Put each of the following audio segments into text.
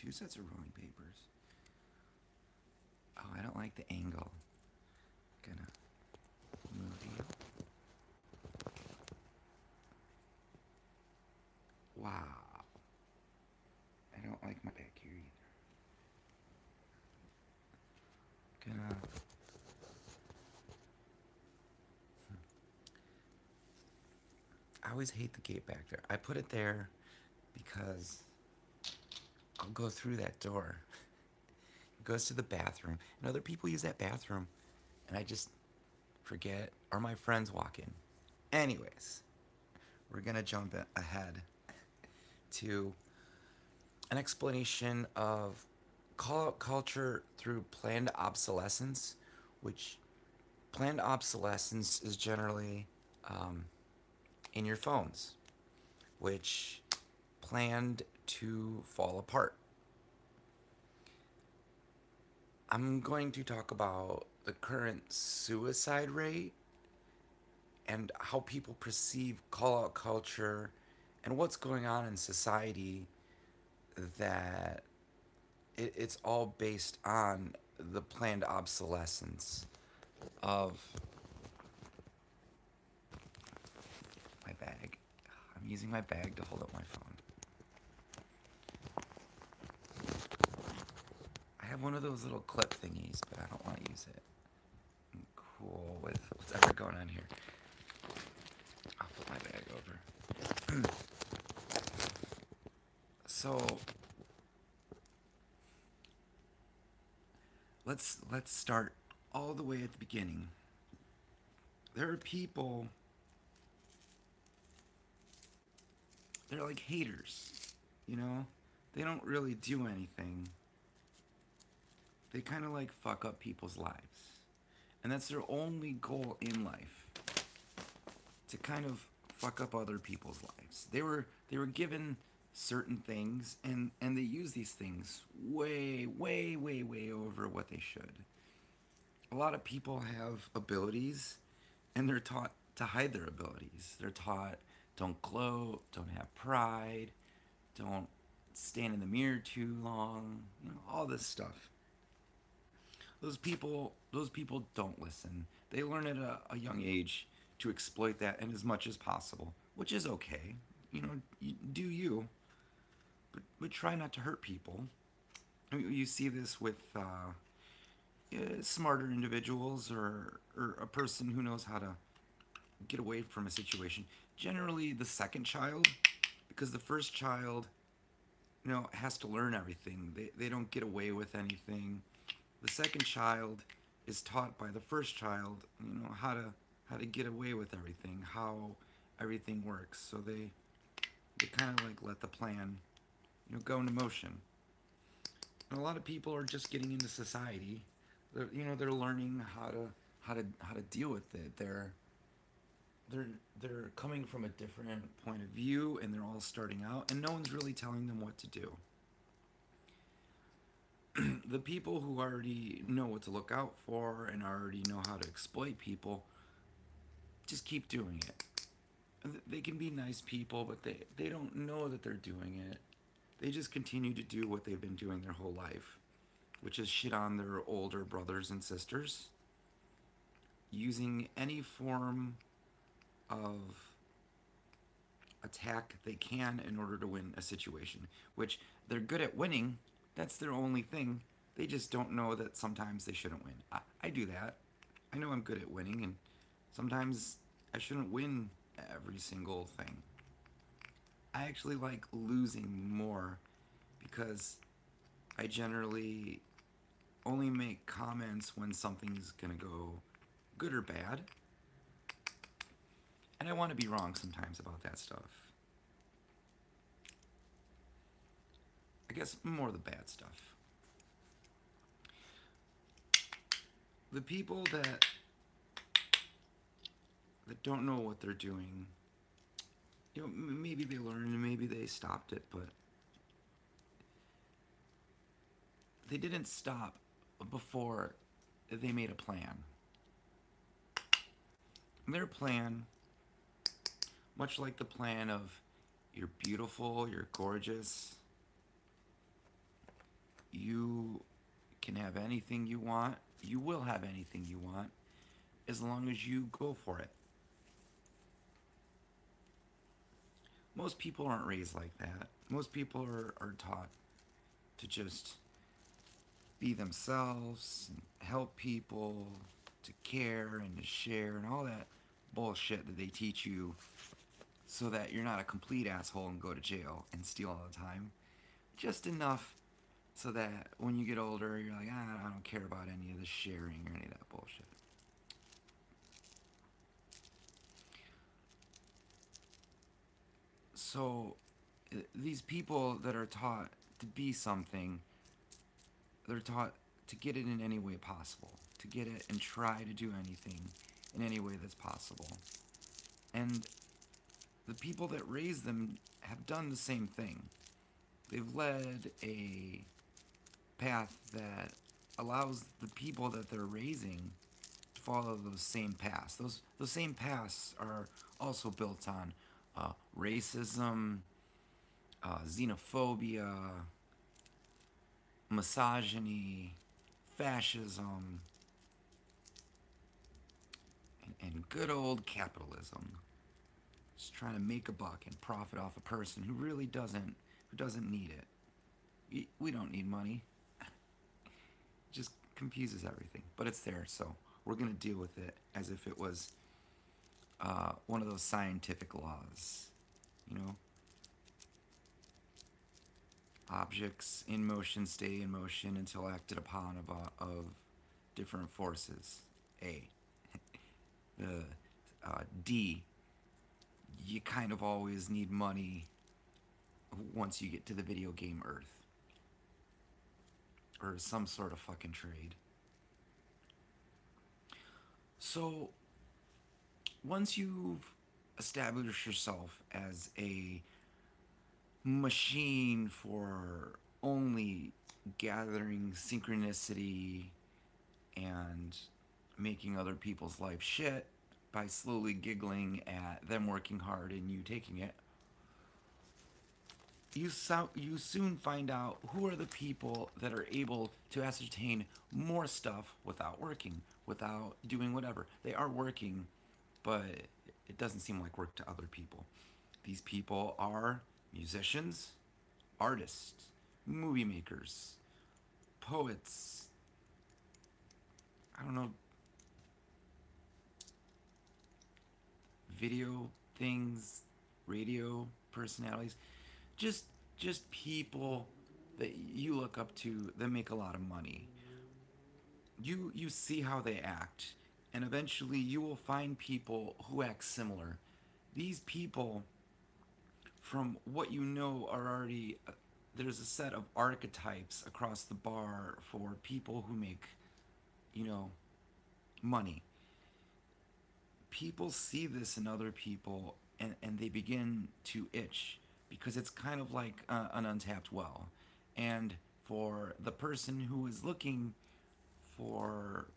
2 sets of rolling papers. Oh, I don't like the angle. Gonna move you. Wow. I don't like my back here either. Gonna. I always hate the gate back there. I put it there because I'll go through that door. It goes to the bathroom, and other people use that bathroom, and I just forget, or my friends walk in. Anyways, we're gonna jump ahead to an explanation of call out culture through planned obsolescence, which planned obsolescence is generally in your phones, which planned to fall apart. I'm going to talk about the current suicide rate and how people perceive call out culture and what's going on in society, that it's all based on the planned obsolescence of my bag. I'm using my bag to hold up my phone. I have one of those little clip thingies, but I don't want to use it. I'm cool with whatever going on here. I'll put my bag over. So let's start all the way at the beginning. There are people, they're like haters, you know? They don't really do anything. They kind of like fuck up people's lives. And that's their only goal in life. To kind of fuck up other people's lives. They were given certain things, and they use these things way over what they should. A lot of people have abilities, and they're taught to hide their abilities. They're taught, don't gloat, don't have pride, don't stand in the mirror too long, all this stuff. Those people don't listen. They learn at a young age to exploit that in as much as possible, which is okay. Do you, but try not to hurt people. You see this with smarter individuals, or a person who knows how to get away from a situation. Generally, the second child, because the first child, has to learn everything. They don't get away with anything. The second child is taught by the first child, how to get away with everything, how everything works. So they kind of like let the plan, go into motion. And a lot of people are just getting into society. They're learning how to deal with it. They're coming from a different point of view, and they're all starting out, and no one's really telling them what to do. The people who already know what to look out for and already know how to exploit people just keep doing it. They can be nice people, but they don't know that they're doing it. They just continue to do what they've been doing their whole life, which is shit on their older brothers and sisters, using any form of attack they can in order to win a situation, which they're good at winning. That's their only thing. They just don't know that sometimes they shouldn't win. I do that. I know I'm good at winning, and sometimes I shouldn't win every single thing. I actually like losing more, because I generally only make comments when something's gonna go good or bad. And I want to be wrong sometimes about that stuff. I guess more the bad stuff. The people that don't know what they're doing, maybe they learned and maybe they stopped it, but they didn't stop before they made a plan. Their plan, much like the plan of you're beautiful, you're gorgeous, You can have anything you want. You will have anything you want as long as you go for it. Most people aren't raised like that. Most people are taught to just be themselves and help people, to care and to share and all that bullshit that they teach you so that you're not a complete asshole and go to jail and steal all the time. Just enough so that when you get older, you're like, I don't care about any of the sharing or any of that bullshit. So, these people that are taught to be something, they're taught to get it in any way possible, to get it and try to do anything in any way that's possible. And the people that raise them have done the same thing. They've led a path that allows the people that they're raising to follow those same paths. Those same paths are also built on racism, xenophobia, misogyny, fascism, and good old capitalism. Just trying to make a buck and profit off a person who doesn't need it. We don't need money. It just confuses everything, but it's there, so we're gonna deal with it as if it was one of those scientific laws. You know, objects in motion stay in motion until acted upon of different forces. A. The D. You kind of always need money once you get to the video game Earth. Or some sort of fucking trade. So, once you've established yourself as a machine for only gathering synchronicity and making other people's life shit by slowly giggling at them working hard and you taking it, you soon find out who are the people that are able to ascertain more stuff without working, without doing whatever. They are working, but it doesn't seem like work to other people. These people are musicians, artists, movie makers, poets, I don't know, video things, radio personalities, just just people that you look up to that make a lot of money. You see how they act, and eventually you will find people who act similar. These people, from what you know, are already there's a set of archetypes across the bar for people who make, you know, money. People see this in other people, and they begin to itch because it's kind of like an untapped well. And for the person who is looking for,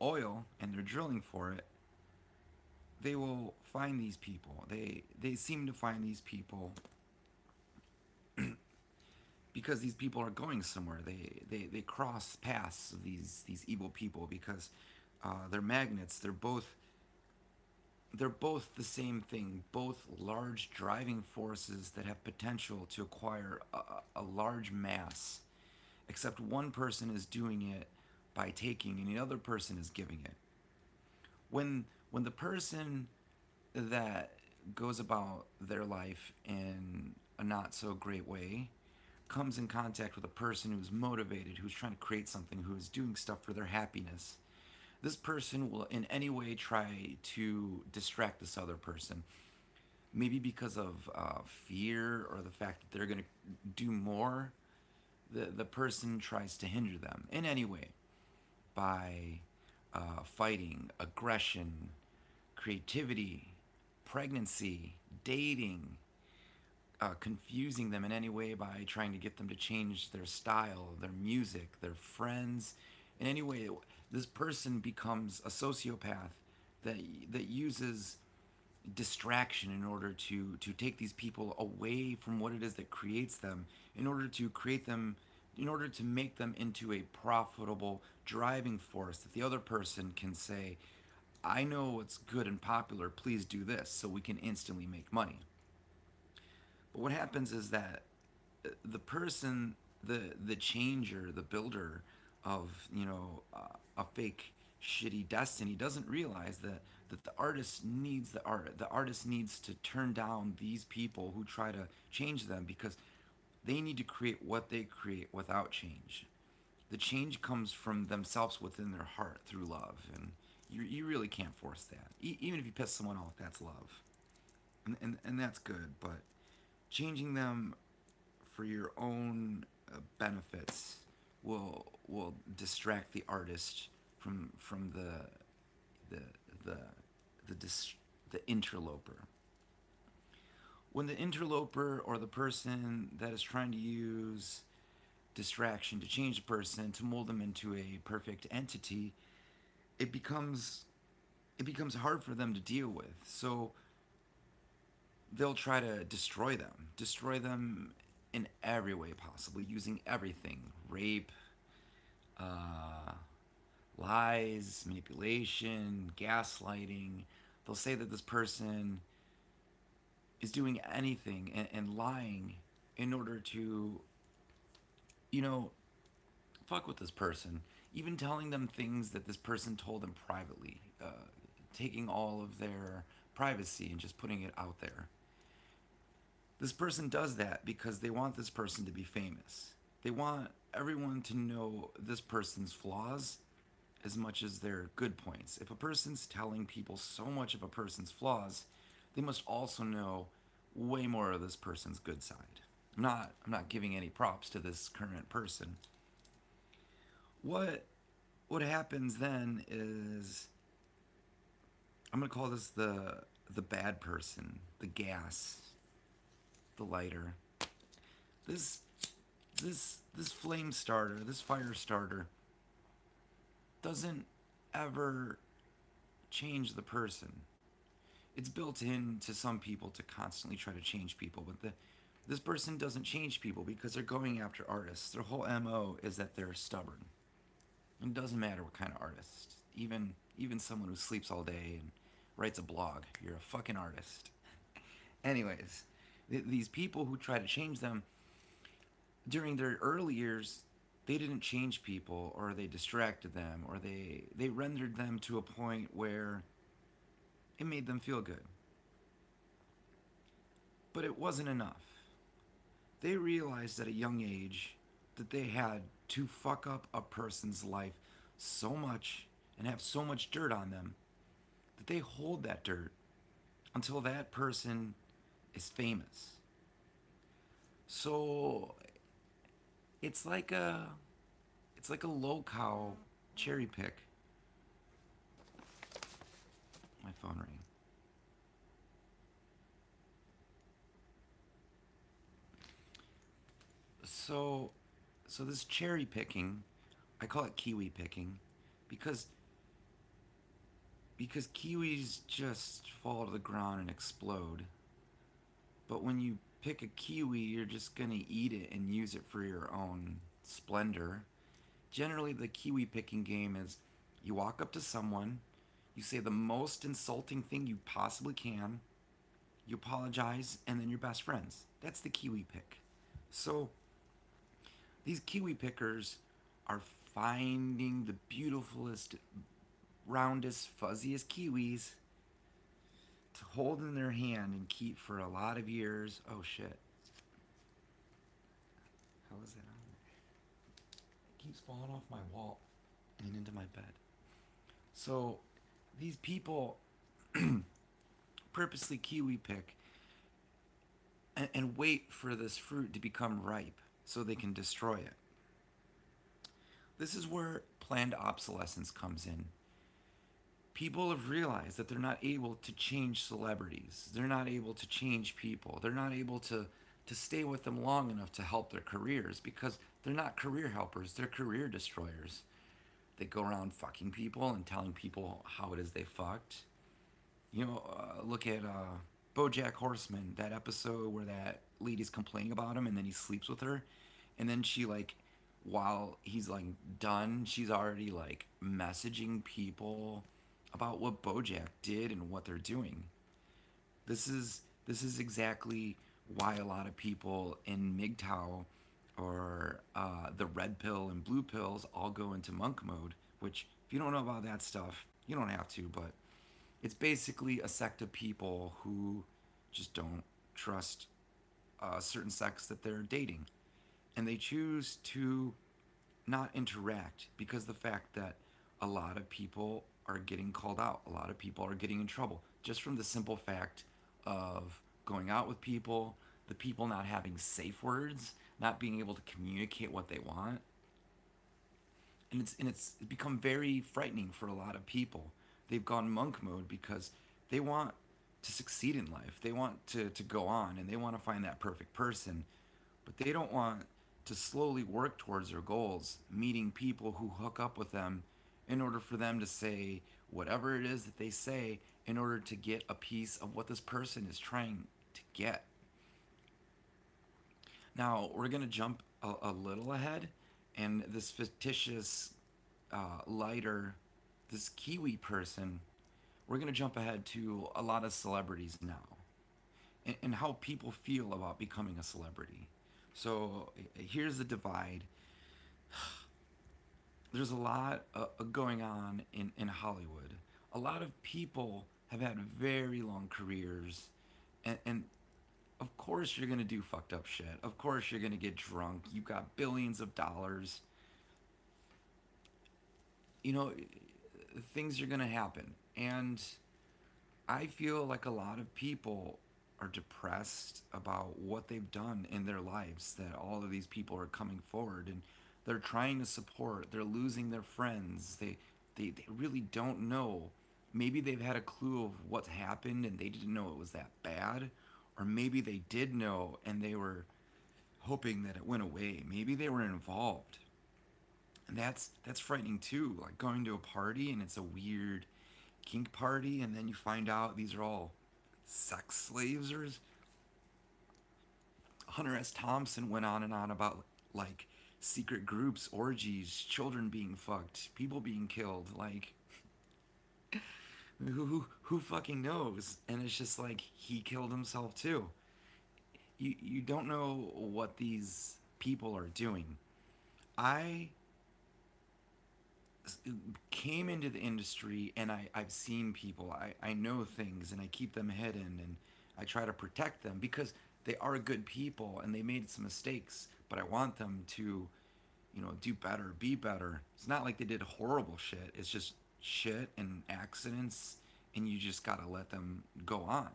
oil and they're drilling for it, they will find these people. They seem to find these people because these people are going somewhere. They cross paths of these evil people because they're magnets. They're both the same thing, both large driving forces that have potential to acquire a large mass, except one person is doing it by taking and the other person is giving it. When the person that goes about their life in a not so great way comes in contact with a person who's motivated, who's trying to create something, who is doing stuff for their happiness, this person will in any way try to distract this other person. Maybe because of fear or the fact that they're going to do more, the person tries to hinder them in any way by fighting, aggression, creativity, pregnancy, dating, confusing them in any way by trying to get them to change their style, their music, their friends, in any way. This person becomes a sociopath that uses distraction in order to take these people away from what it is that creates them, in order to create them in order to make them into a profitable driving force that the other person can say, I know what's good and popular, please do this, so we can instantly make money. But what happens is that the person, the changer, the builder of a fake shitty destiny doesn't realize that the artist needs the art. The artist needs to turn down these people who try to change them because they need to create what they create without change. The change comes from themselves within their heart through love, and you really can't force that. Even if you piss someone off, that's love, and that's good. But changing them for your own benefits will distract the artist from the the the the interloper. When the interloper or the person that is trying to use distraction to change a person to mold them into a perfect entity, it becomes it becomes hard for them to deal with. So they'll try to destroy them in every way possible, using everything: rape, uh, lies, manipulation, gaslighting. They'll say that this person is doing anything and lying in order to, you know, fuck with this person. Even telling them things that this person told them privately, taking all of their privacy and just putting it out there. This person does that because they want this person to be famous. They want everyone to know this person's flaws as much as their good points. If a person's telling people so much of a person's flaws, they must also know way more of this person's good side. I'm not giving any props to this current person. What what happens then is, I'm gonna call this the bad person, the gas, the lighter. This this flame starter, this fire starter doesn't ever change the person. It's built into some people to constantly try to change people, but this person doesn't change people because they're going after artists. Their whole MO is that they're stubborn. It doesn't matter what kind of artist. Even someone who sleeps all day and writes a blog, you're a fucking artist. Anyways, these people who try to change them during their early years, they didn't change people, or they distracted them, or they rendered them to a point where it made them feel good. But it wasn't enough. They realized at a young age that they had to fuck up a person's life so much and have so much dirt on them that they hold that dirt until that person is famous. So it's like a it's like a low cow cherry pick. My phone rang. So so this cherry picking, I call it kiwi picking, because kiwis just fall to the ground and explode. But when you pick a kiwi, you're just gonna eat it and use it for your own splendor. Generally, the kiwi picking game is, you walk up to someone, you say the most insulting thing you possibly can, you apologize, and then you're best friends. That's the kiwi pick. So these kiwi pickers are finding the beautifulest, roundest, fuzziest kiwis to hold in their hand and keep for a lot of years. Oh shit. How is that on there? It keeps falling off my wall and into my bed. So these people purposely kiwi pick and wait for this fruit to become ripe so they can destroy it. This is where planned obsolescence comes in. People have realized that they're not able to change celebrities. They're not able to change people. They're not able to stay with them long enough to help their careers because they're not career helpers, they're career destroyers. They go around fucking people and telling people how it is they fucked. Look at BoJack Horseman, that episode where that lady's complaining about him and then he sleeps with her, and then she like while he's like done, she's already like messaging people about what Bojack did and what they're doing. This is exactly why a lot of people in MGTOW or the red pill and blue pills all go into monk mode. Which, if you don't know about that stuff, you don't have to. But it's basically a sect of people who just don't trust a certain sex that they're dating, and they choose to not interact because the fact that a lot of people are getting called out, a lot of people are getting in trouble just from the simple fact of going out with people, the people not having safe words, not being able to communicate what they want. And it's become very frightening for a lot of people. They've gone monk mode because they want to succeed in life. They want to go on and they want to find that perfect person, but they don't want to slowly work towards their goals, meeting people who hook up with them in order for them to say whatever it is that they say in order to get a piece of what this person is trying to get. Now, we're going to jump a little ahead, and this fictitious lighter, this Kiwi person, we're going to jump ahead to a lot of celebrities now and how people feel about becoming a celebrity. So here's the divide. There's a lot going on in Hollywood. A lot of people have had very long careers, and of course you're gonna do fucked up shit. Of course you're gonna get drunk. You've got billions of dollars. You know, things are gonna happen. And I feel like a lot of people are depressed about what they've done in their lives, that all of these people are coming forward and they're trying to support, they're losing their friends, they really don't know. Maybe they've had a clue of what's happened and they didn't know it was that bad, or maybe they did know and they were hoping that it went away. Maybe they were involved. And that's frightening too, like going to a party and it's a weird kink party and then you find out these are all sex slaves. Or Hunter S. Thompson went on and on about like secret groups, orgies, children being fucked, people being killed. Like who fucking knows? And it's just like he killed himself too. You don't know what these people are doing. I came into the industry and I've seen people. I know things and I keep them hidden and I try to protect them because they are good people and they made some mistakes, but I want them to, do better, be better. It's not like they did horrible shit. It's just shit and accidents and you just got to let them go on.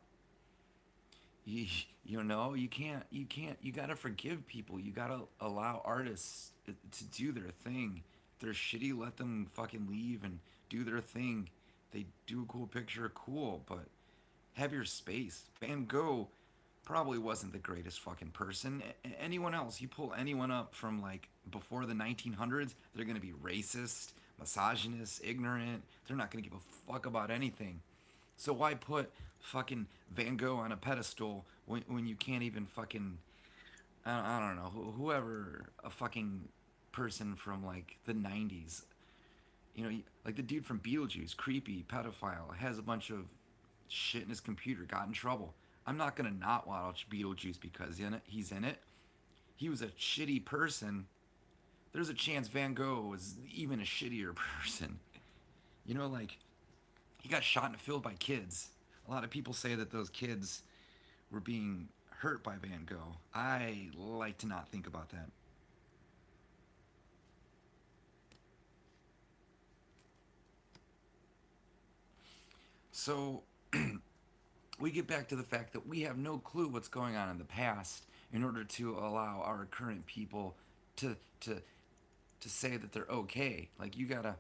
You, you got to forgive people. You got to allow artists to do their thing. If they're shitty, let them fucking leave and do their thing. They do a cool picture, cool, but have your space. Van Gogh probably wasn't the greatest fucking person. Anyone else, you pull anyone up from like before the 1900s, they're gonna be racist, misogynist, ignorant. They're not gonna give a fuck about anything. So why put fucking Van Gogh on a pedestal when you can't even fucking I don't know whoever, a fucking person from like the 90s, like the dude from Beetlejuice, creepy pedophile, has a bunch of shit in his computer, got in trouble. I'm not gonna not watch Beetlejuice because he's in it. He was a shitty person. There's a chance Van Gogh was even a shittier person. Like he got shot in the field by kids. A lot of people say that those kids were being hurt by Van Gogh. I like to not think about that. So we get back to the fact that we have no clue what's going on in the past in order to allow our current people to to to say that they're okay. Like you gotta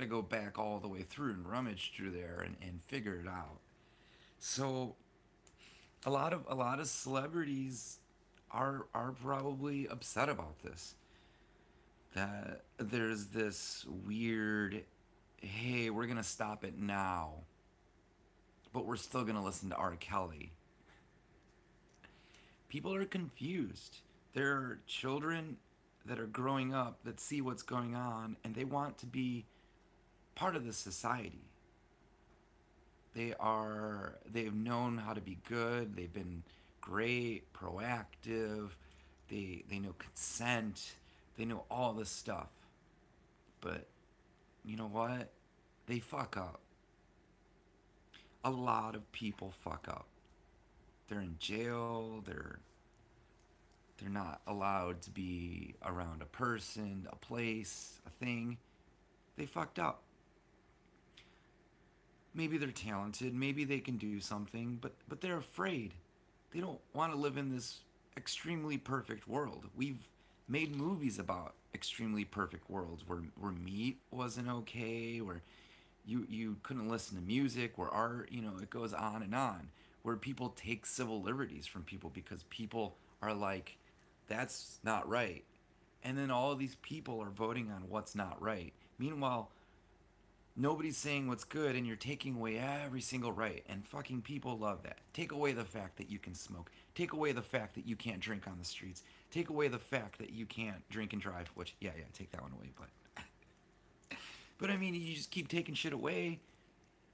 go back all the way through and rummage through there and figure it out. So a lot of celebrities are probably upset about this. That there's this weird, hey, we're gonna stop it now, but we're still gonna listen to R. Kelly. People are confused. There are children that are growing up that see what's going on and they want to be part of the society. They've known how to be good. They've been great, proactive. They know consent. They know all this stuff. But you know what? They fuck up. A lot of people fuck up. They're in jail. They're not allowed to be around a person, a place, a thing. They fucked up. Maybe they're talented, maybe they can do something, but they're afraid. They don't want to live in this extremely perfect world. We've made movies about extremely perfect worlds where meat wasn't okay, where you couldn't listen to music, where art, it goes on, where people take civil liberties from people because people are like, that's not right. And then all of these people are voting on what's not right. Meanwhile, nobody's saying what's good and you're taking away every single right, and fucking people love that. Take away the fact that you can smoke, take away the fact that you can't drink on the streets, take away the fact that you can't drink and drive, which yeah, take that one away, but I mean, you just keep taking shit away,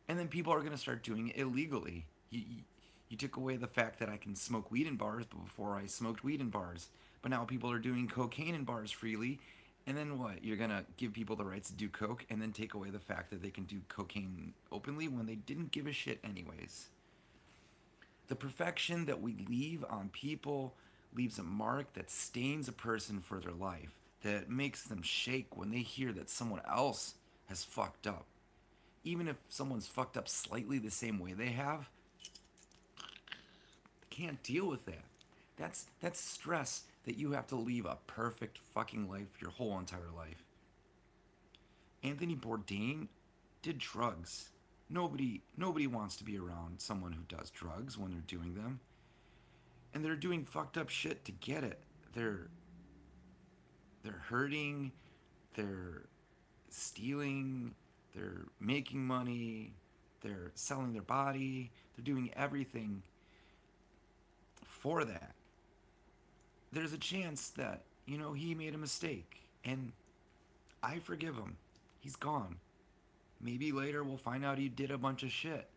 and then people are going to start doing it illegally. You took away the fact that I can smoke weed in bars, but before I smoked weed in bars. But now people are doing cocaine in bars freely. And then what? You're going to give people the rights to do coke and then take away the fact that they can do cocaine openly when they didn't give a shit anyways. The perfection that we leave on people leaves a mark that stains a person for their life, that makes them shake when they hear that someone else has fucked up. Even if someone's fucked up slightly the same way they have, can't deal with that. That's stress that you have to leave a perfect fucking life your whole entire life. Anthony Bourdain did drugs. Nobody wants to be around someone who does drugs when they're doing them. And they're doing fucked up shit to get it. They're hurting, they're stealing, they're making money, they're selling their body, they're doing everything for that. There's a chance that, he made a mistake. And I forgive him. He's gone. Maybe later we'll find out he did a bunch of shit.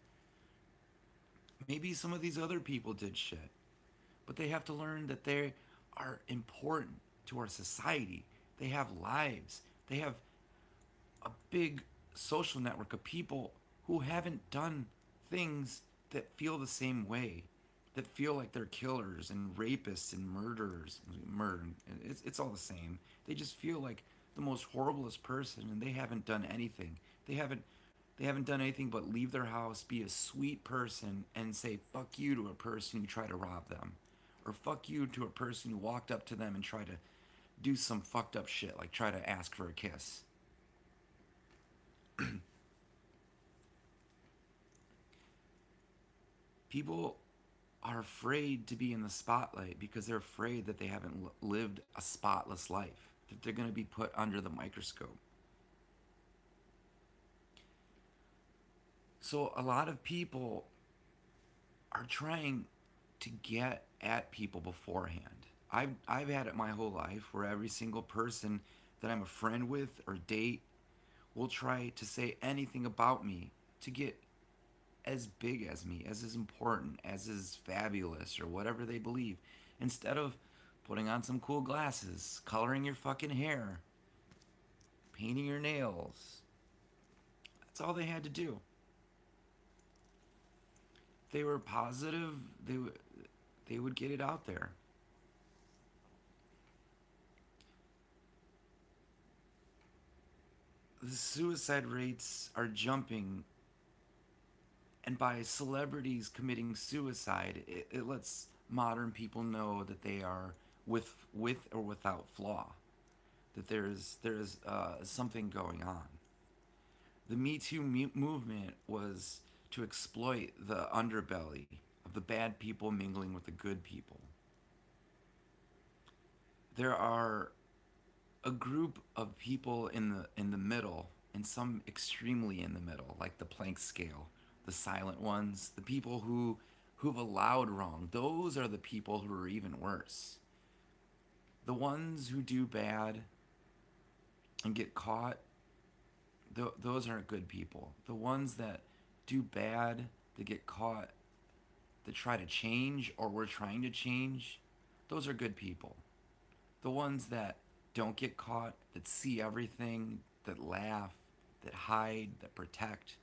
Maybe some of these other people did shit. But they have to learn that they are important to our society. They have lives. They have a big social network of people who haven't done things that feel the same way, that feel like they're killers and rapists and murderers. Murder, it's all the same. They just feel like the most horriblest person, and they haven't done anything. They haven't done anything but leave their house, be a sweet person, and say fuck you to a person who tried to rob them, or fuck you to a person who walked up to them and tried to do some fucked up shit, like try to ask for a kiss. People are afraid to be in the spotlight because they're afraid that they haven't lived a spotless life, that they're going to be put under the microscope. So a lot of people are trying to get at people beforehand. I've had it my whole life where every single person that I'm a friend with or date will try to say anything about me to get as big as me, as important, as is fabulous, or whatever they believe, instead of putting on some cool glasses, coloring your fucking hair, painting your nails. That's all they had to do. If they were positive, they would get it out there. The suicide rates are jumping, and by celebrities committing suicide, it lets modern people know that they are with or without flaw, that there's something going on. The Me Too movement was to exploit the underbelly of the bad people mingling with the good people. There are a group of people in the middle, and some extremely in the middle, like the Planck scale, the silent ones, the people who've allowed wrong. Those are the people who are even worse. The ones who do bad and get caught, those aren't good people. The ones that do bad, that get caught, that try to change or we're trying to change, those are good people. The ones that don't get caught, that see everything, that laugh, that hide, that protect,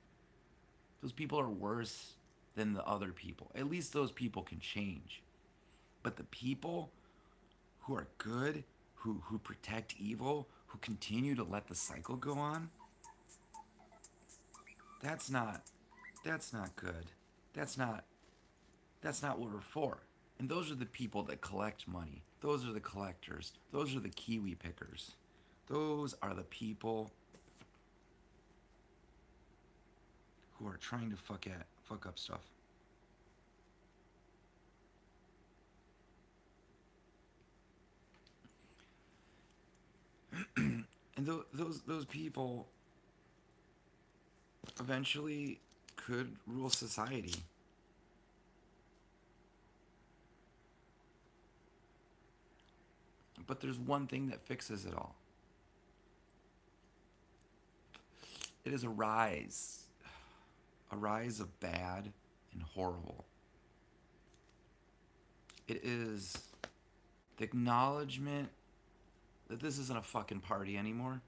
those people are worse than the other people. At least those people can change. But the people who are good, who protect evil, who continue to let the cycle go on, that's not that's not good. That's not that's not what we're for. And those are the people that collect money. Those are the collectors. Those are the kiwi pickers. Those are the people who are trying to fuck up stuff. And those people eventually could rule society. But there's one thing that fixes it all. It is a rise of bad and horrible. It is the acknowledgement that this isn't a fucking party anymore.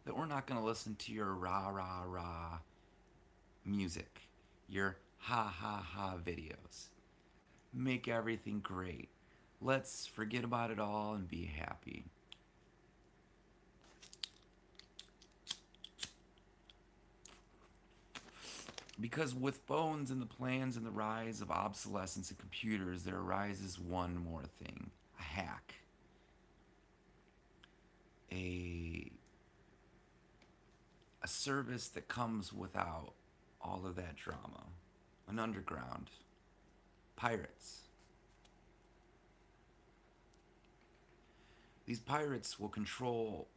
That we're not going to listen to your rah rah rah music, your ha ha ha videos. Make everything great. Let's forget about it all and be happy. Because with phones and the plans and the rise of obsolescence in computers, there arises one more thing: a hack. A a service that comes without all of that drama. An underground. Pirates. These pirates will control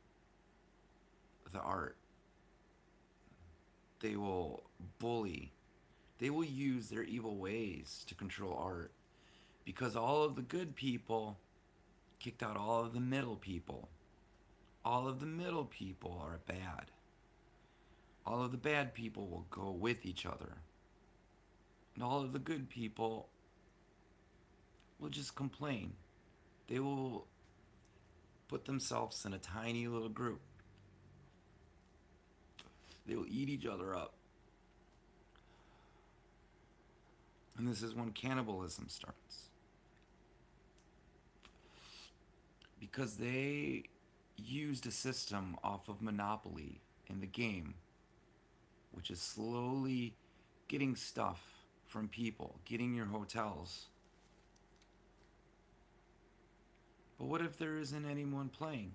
the art. They will bully. They will use their evil ways to control art. Because all of the good people kicked out all of the middle people. All of the middle people are bad. All of the bad people will go with each other. And all of the good people will just complain. They will put themselves in a tiny little group. They will eat each other up. And this is when cannibalism starts. Because they used a system off of monopoly in the game, which is slowly getting stuff from people, getting your hotels. But what if there isn't anyone playing?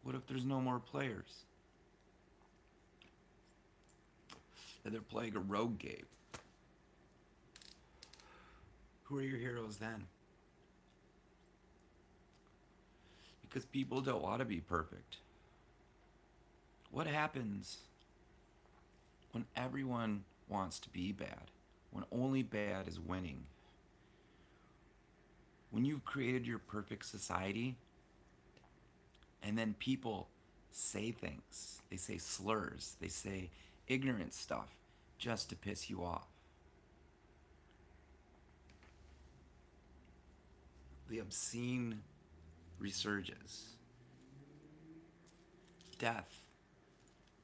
What if there's no more players? And they're playing a rogue game. Who are your heroes then? Because people don't want to be perfect. What happens when everyone wants to be bad? When only bad is winning? When you've created your perfect society, and then people say things, they say slurs, they say ignorant stuff just to piss you off. The obscene resurges. Death,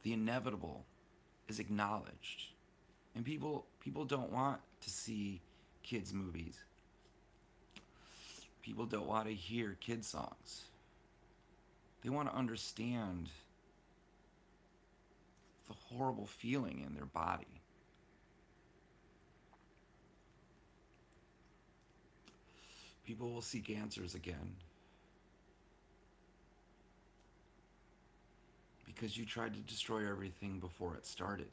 the inevitable, is acknowledged. And people don't want to see kids' movies. People don't want to hear kid songs. They want to understand the horrible feeling in their body. People will seek answers again. Because you tried to destroy everything before it started.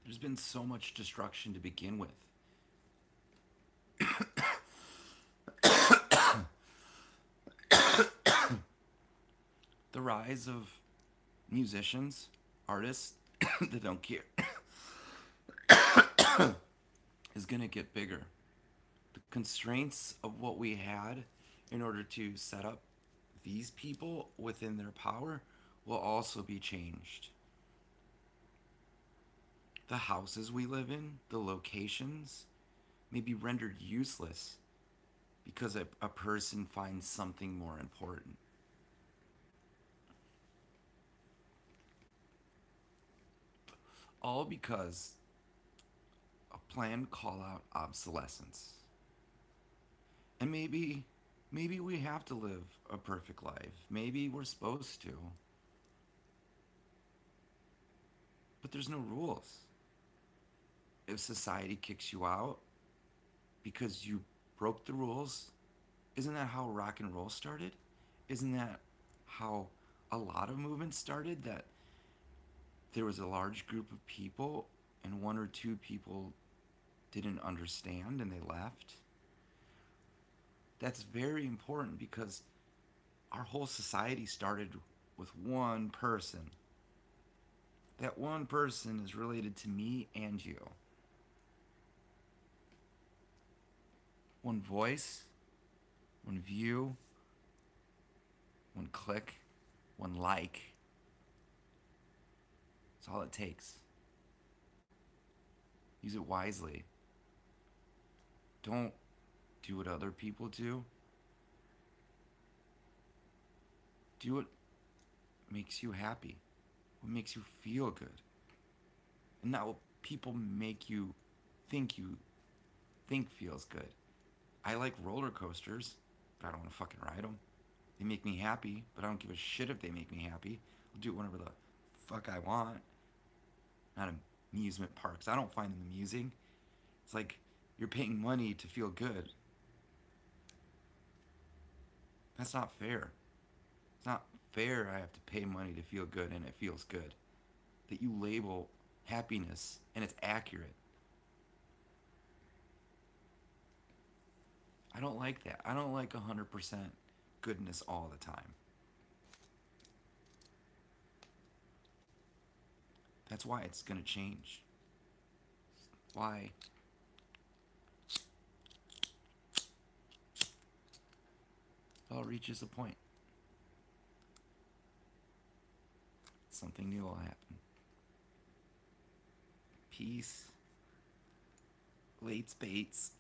There's been so much destruction to begin with. The rise of musicians, artists that don't care is going to get bigger. The constraints of what we had in order to set up these people within their power will also be changed. The houses we live in, the locations, may be rendered useless because a person finds something more important. All because a planned call out obsolescence. And maybe we have to live a perfect life. Maybe we're supposed to. But there's no rules. If society kicks you out because you broke the rules, isn't that how rock and roll started? Isn't that how a lot of movements started? That there was a large group of people and one or two people didn't understand and they left? That's very important because our whole society started with one person. That one person is related to me and you. One voice, one view, one click, one like. That's all it takes. Use it wisely. Don't do what other people do. Do what makes you happy, what makes you feel good, and not what people make you think feels good. I like roller coasters, but I don't want to fucking ride them. They make me happy, but I don't give a shit if they make me happy. I'll do it whenever the fuck I want. Not amusement parks. I don't find them amusing. It's like you're paying money to feel good. That's not fair. It's not fair I have to pay money to feel good and it feels good. That you label happiness and it's accurate. I don't like that. I don't like 100% goodness all the time. That's why it's going to change. Why it all reaches a point. Something new will happen. Peace. Late Spates.